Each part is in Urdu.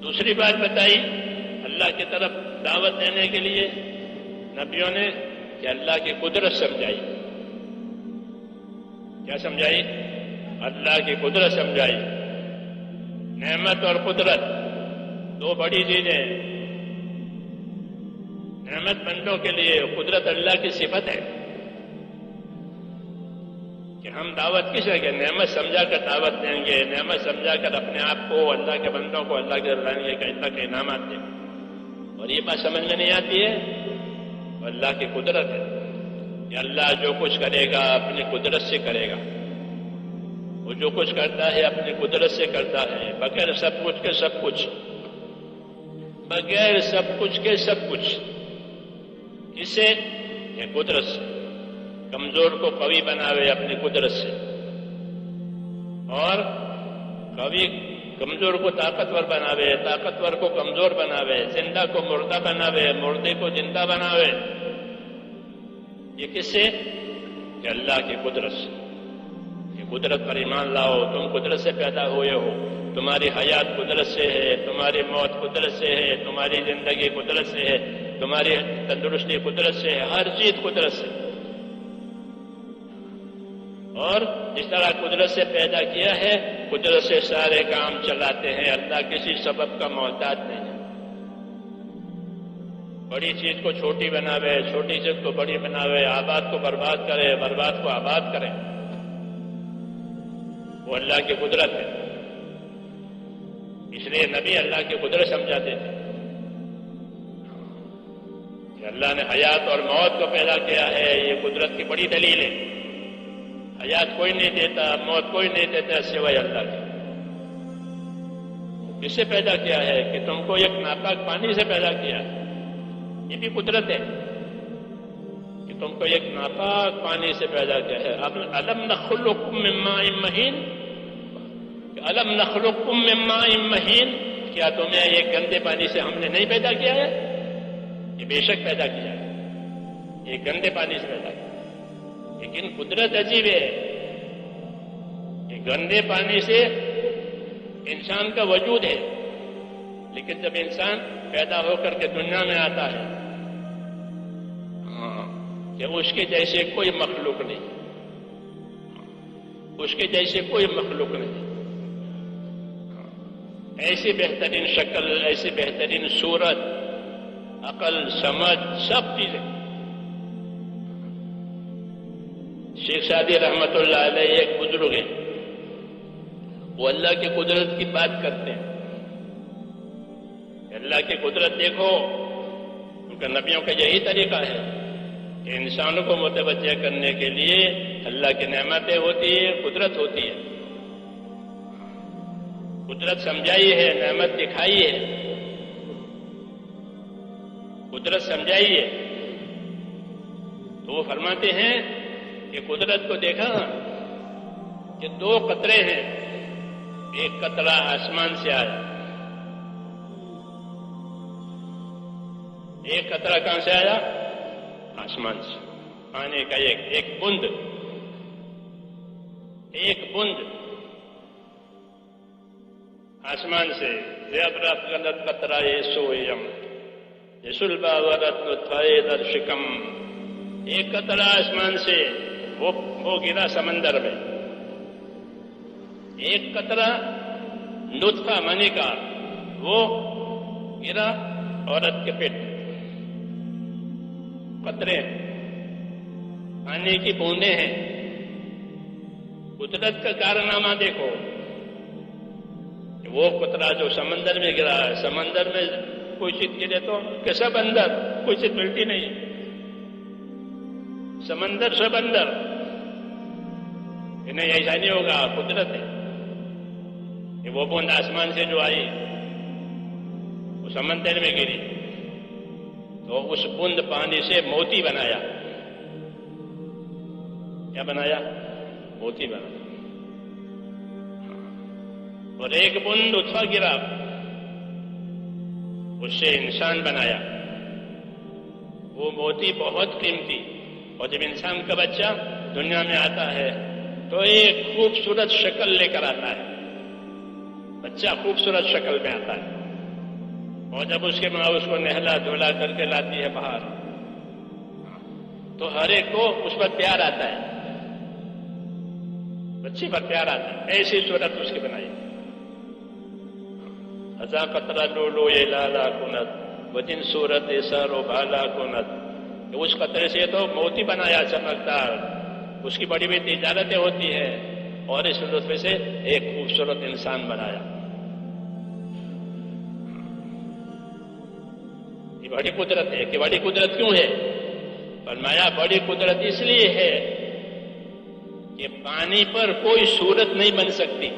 دوسری بات بتائی اللہ کی طرف دعوت دینے کے لیے نبیوں نے کہ اللہ کی قدرت سمجھائی. کیا سمجھائی؟ اللہ کی قدرت سمجھائی. نعمت اور قدرت دو بڑی چیزیں. نعمت بندوں کے لیے، قدرت اللہ کی صفت ہے کہ ہم دعوت کس ہے کہ نعمت سمجھا کر دعوت دیں گے، نعمت سمجھا کر اپنے آپ کو، اللہ کے بندوں کو اللہ کے لائیں گے، اللہ کے انعامات دیں. اور یہ بات سمجھ میں نہیں آتی ہے، وہ اللہ کی قدرت ہے کہ اللہ جو کچھ کرے گا اپنی قدرت سے کرے گا. وہ جو کچھ کرتا ہے اپنی قدرت سے کرتا ہے، بغیر سب کچھ کے سب کچھ، بغیر سب کچھ کے سب کچھ. اس سے یہ قدرت سے. کمزور کو قوی بناوے اپنی قدرت سے، اور قوی کمزور کو طاقتور بناوے، طاقتور کو کمزور بناوے، زندہ کو مردہ بناوے، مردے کو زندہ بناوے. یہ کس سے؟ کہ اللہ کی قدرت سے. یہ قدرت پر ایمان لاؤ. تم قدرت سے پیدا ہوئے ہو، تمہاری حیات قدرت سے ہے، تمہاری موت قدرت سے ہے، تمہاری زندگی قدرت سے ہے، تمہاری تندرستی قدرت سے ہے، ہر چیز قدرت سے. اور جس طرح قدرت سے پیدا کیا ہے، قدرت سے سارے کام چلاتے ہیں. اللہ کسی سبب کا محتاج نہیں ہے. بڑی چیز کو چھوٹی بناوے، چھوٹی چیز کو بڑی بناوے، آباد کو برباد کرے، برباد کو آباد کرے. وہ اللہ کی قدرت ہے. اس لیے نبی اللہ کی قدرت سمجھاتے تھے کہ اللہ نے حیات اور موت کو پیدا کیا ہے. یہ قدرت کی بڑی دلیل ہے. حیات کوئی نہیں دیتا، موت کوئی نہیں دیتا سوائے اللہ کے. کس سے پیدا کیا ہے؟ کہ تم کو ایک ناپاک پانی سے پیدا کیا ہے. یہ بھی قدرت ہے کہ تم کو ایک ناپاک پانی سے پیدا کیا ہے. الم نخلقکم من ماء مہین، الم نخلقکم من ماء مہین، کیا تمہیں ایک گندے پانی سے ہم نے نہیں پیدا کیا ہے؟ یہ بے شک پیدا کیا ہے. یہ گندے پانی سے پیدا کیا. لیکن قدرت عجیب ہے کہ گندے پانی سے انسان کا وجود ہے، لیکن جب انسان پیدا ہو کر کے دنیا میں آتا ہے کہ اس کے جیسے کوئی مخلوق نہیں، اس کے جیسے کوئی مخلوق نہیں. ایسی بہترین شکل، ایسی بہترین صورت، عقل، سمجھ، سب چیزیں. شیخ سعدی رحمت اللہ علیہ ایک بزرگ ہیں، وہ اللہ کی قدرت کی بات کرتے ہیں. اللہ کی قدرت دیکھو. ان کا نبیوں کا یہی طریقہ ہے کہ انسانوں کو متوجہ کرنے کے لیے اللہ کی نعمتیں ہوتی ہے، قدرت ہوتی ہے. قدرت سمجھائی ہے، نعمت دکھائی ہے. قدرت سمجھائی ہے تو وہ فرماتے ہیں کہ قدرت کو دیکھا کہ دو قطرے ہیں. ایک قطرہ آسمان سے آیا، ایک قطرہ کہاں سے آیا؟ آسمان سے. پانی کا ایک بند، ایک بند آسمان سے. زیبرات غلط قطرہ سویم یسلبا ورت نطفہ در شکم. ایک قطرہ آسمان سے وہ گرا سمندر میں. ایک قطرہ نطفہ منی کا وہ گرا عورت کے پیٹ. قطرے پانی کی بوندیں ہیں. قدرت کا کارنامہ دیکھو کہ وہ قطرہ جو سمندر میں گرا ہے، سمندر میں کوئی چیز گرے تو کہ سب اندر، کوئی چیز ملتی نہیں. سمندر سب اندر. نہیں ایسا نہیں ہوگا. قدرت ہے کہ وہ بوند آسمان سے جو آئی وہ سمندر میں گری تو اس بوند پانی سے موتی بنایا. کیا بنایا؟ موتی بنایا. اور ایک بوند نطفہ گرا، اس سے انسان بنایا. وہ موتی بہت قیمتی. اور جب انسان کا بچہ دنیا میں آتا ہے تو ایک خوبصورت شکل لے کر آتا ہے. بچہ خوبصورت شکل میں آتا ہے. اور جب اس کے ماں اس کو نہلا دھلا کر کے لاتی ہے باہر تو ہر ایک کو اس پر پیار آتا ہے، بچی پر پیار آتا ہے. ایسی صورت اس کی بنائی. ازا قطرہ لولو یہ لالا کنت وہ جن صورت سر و بالا کنت، اس قطرے سے تو موتی بنایا چمکدار، اس کی بڑی بڑی تجارتیں ہوتی ہیں، اور اس لطفے سے ایک خوبصورت انسان بنایا. یہ بڑی قدرت ہے. کہ بڑی قدرت کیوں ہے؟ فرمایا بڑی قدرت اس لیے ہے کہ پانی پر کوئی صورت نہیں بن سکتی.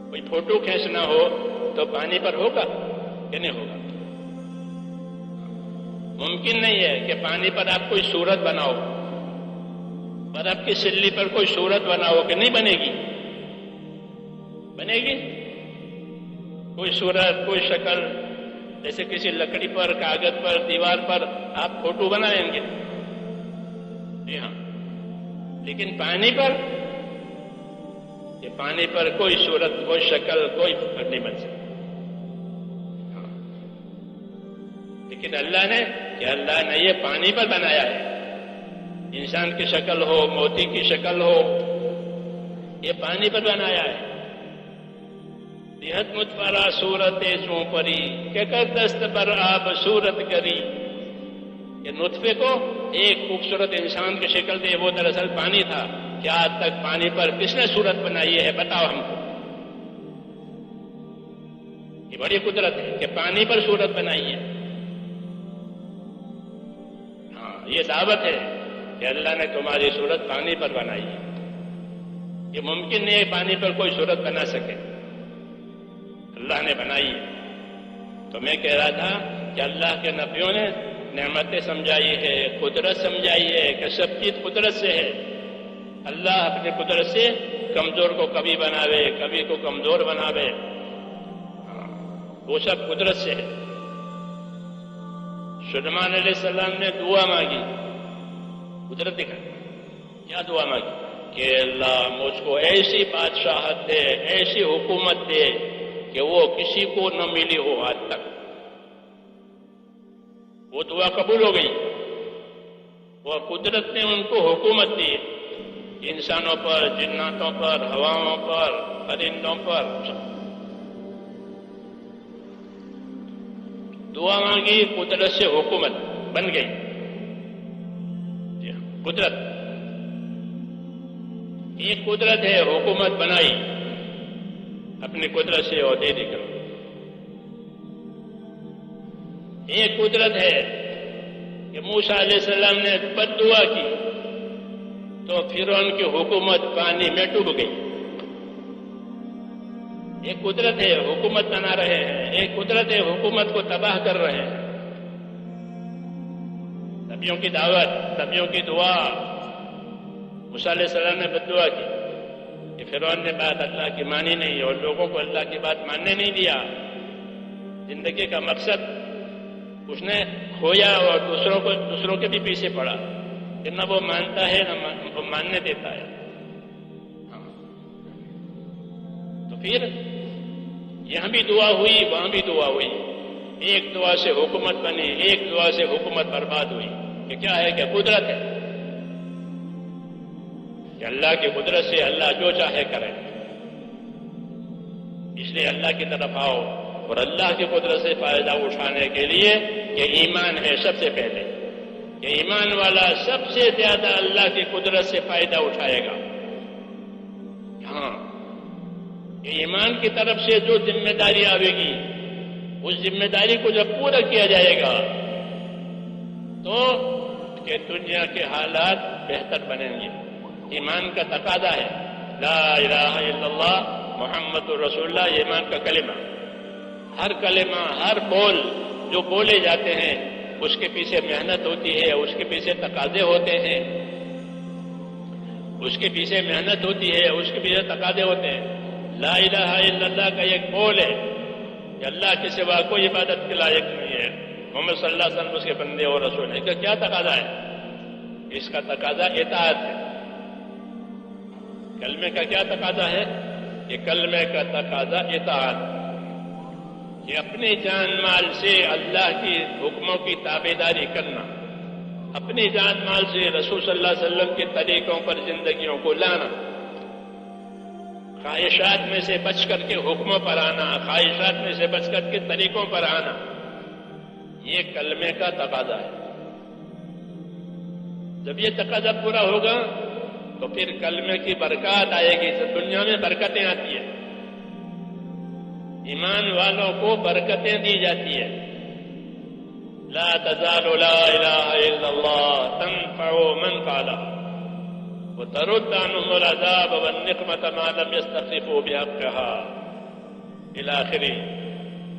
کوئی فوٹو کھینچنا ہو تو پانی پر ہوگا کہ نہیں ہوگا؟ ممکن نہیں ہے کہ پانی پر آپ کوئی صورت بناؤ، برف کی سلی پر کوئی صورت بناؤ کہ نہیں بنے گی؟ بنے گی. کوئی صورت، کوئی شکل، جیسے کسی لکڑی پر، کاغذ پر، دیوار پر آپ فوٹو بنائیں گے. جی ہاں. لیکن پانی پر، کہ پانی پر کوئی صورت، کوئی شکل، کوئی فکر نہیں بن سکتی. لیکن اللہ نے یہ پانی پر بنایا ہے. انسان کی شکل ہو، موتی کی شکل ہو، یہ پانی پر بنایا ہے. دیہت مجھ پرا صورت سو پری کہ کر دست پر آپ صورت کری. یہ نطفے کو ایک خوبصورت انسان کی شکل دے، وہ دراصل پانی تھا. کیا آج تک پانی پر کس نے صورت بنائی ہے؟ بتاؤ ہم کو. یہ بڑی قدرت ہے کہ پانی پر صورت بنائی ہے. ہاں، یہ دعوت ہے کہ اللہ نے تمہاری صورت پانی پر بنائی ہے. یہ ممکن نہیں ہے پانی پر کوئی صورت بنا سکے، اللہ نے بنائی ہے. تو میں کہہ رہا تھا کہ اللہ کے نبیوں نے نعمتیں سمجھائی ہے، قدرت سمجھائی ہے کہ سب چیز قدرت سے ہے. اللہ اپنی قدرت سے کمزور کو کبھی بناوے، کبھی کو کمزور بناوے، وہ سب قدرت سے ہے. سلیمان علیہ السلام نے دعا مانگی، قدرت دکھا. کیا دعا مانگی؟ کہ اللہ مجھ کو ایسی بادشاہت دے، ایسی حکومت دے کہ وہ کسی کو نہ ملی ہو آج تک. وہ دعا قبول ہو گئی. وہ قدرت نے ان کو حکومت دی، انسانوں پر، جناتوں پر، ہواؤں پر، پرندوں پر. دعا مانگی، قدرت سے حکومت بن گئی. قدرت، ایک قدرت ہے حکومت بنائی اپنی قدرت سے اور دے دی کر. ایک قدرت ہے کہ موسیٰ علیہ السلام نے بد دعا کی تو فرعون کی حکومت پانی میں ڈوب گئی. ایک قدرت ہے حکومت بنا رہے ہیں، ایک قدرت ہے حکومت کو تباہ کر رہے ہیں. نبیوں کی دعوت، نبیوں کی دعا. موسیٰ علیہ السلام نے بد دعا کی کہ فرعون نے بات اللہ کی مانی نہیں اور لوگوں کو اللہ کی بات ماننے نہیں دیا. زندگی کا مقصد اس نے کھویا اور دوسروں کے بھی پیچھے پڑا کہ نہ وہ مانتا ہے نہ وہ ماننے دیتا ہے. تو پھر یہاں بھی دعا ہوئی، وہاں بھی دعا ہوئی. ایک دعا سے حکومت بنی، ایک دعا سے حکومت برباد ہوئی. کہ کیا ہے؟ کہ قدرت ہے، کہ اللہ کی قدرت سے اللہ جو چاہے کرے. اس لیے اللہ کی طرف آؤ اور اللہ کی قدرت سے فائدہ اٹھانے کے لیے یہ ایمان ہے سب سے پہلے. کہ ایمان والا سب سے زیادہ اللہ کی قدرت سے فائدہ اٹھائے گا. ہاں، یہ ایمان کی طرف سے جو ذمہ داری آئے گی، اس ذمہ داری کو جب پورا کیا جائے گا تو کہ دنیا کے حالات بہتر بنیں گے. ایمان کا تقاضا ہے لا الہ الا اللہ محمد رسول اللہ، یہ ایمان کا کلمہ. ہر کلمہ، ہر بول جو بولے جاتے ہیں اس کے پیچھے محنت ہوتی ہے، اس کے پیچھے تقاضے ہوتے ہیں، اس کے پیچھے محنت ہوتی ہے، اس کے پیچھے تقاضے ہوتے ہیں. لا الہ الا اللہ کا ایک بول ہے کہ اللہ کے سوا کوئی عبادت کے لائق نہیں ہے، محمد صلی اللہ علیہ وسلم اس کے بندے اور رسول ہیں. کیا تقاضا ہے؟ اس کا تقاضا اطاعت ہے. کلمے کا کیا تقاضا ہے؟ کہ کلمے کا تقاضا اطاعت. کہ اپنی جان مال سے اللہ کی حکموں کی تابعداری کرنا، اپنی جان مال سے رسول صلی اللہ علیہ وسلم کے طریقوں پر زندگیوں کو لانا، خواہشات میں سے بچ کر کے حکموں پر آنا، خواہشات میں سے بچ کر کے طریقوں پر آنا، یہ کلمے کا تقاضا ہے۔ جب یہ تقاضا پورا ہوگا تو پھر کلمے کی برکات آئے گی، تو دنیا میں برکتیں آتی ہیں، ایمان والوں کو برکتیں دی جاتی ہیں۔ لا تزال لا الہ الا اللہ تنفع من قالها وترد عنهم العذاب والنقمة ما لم يستخفوا بحقها الى آخری۔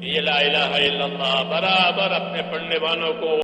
یہ لا الہ الا اللہ برابر اپنے پڑھنے والوں کو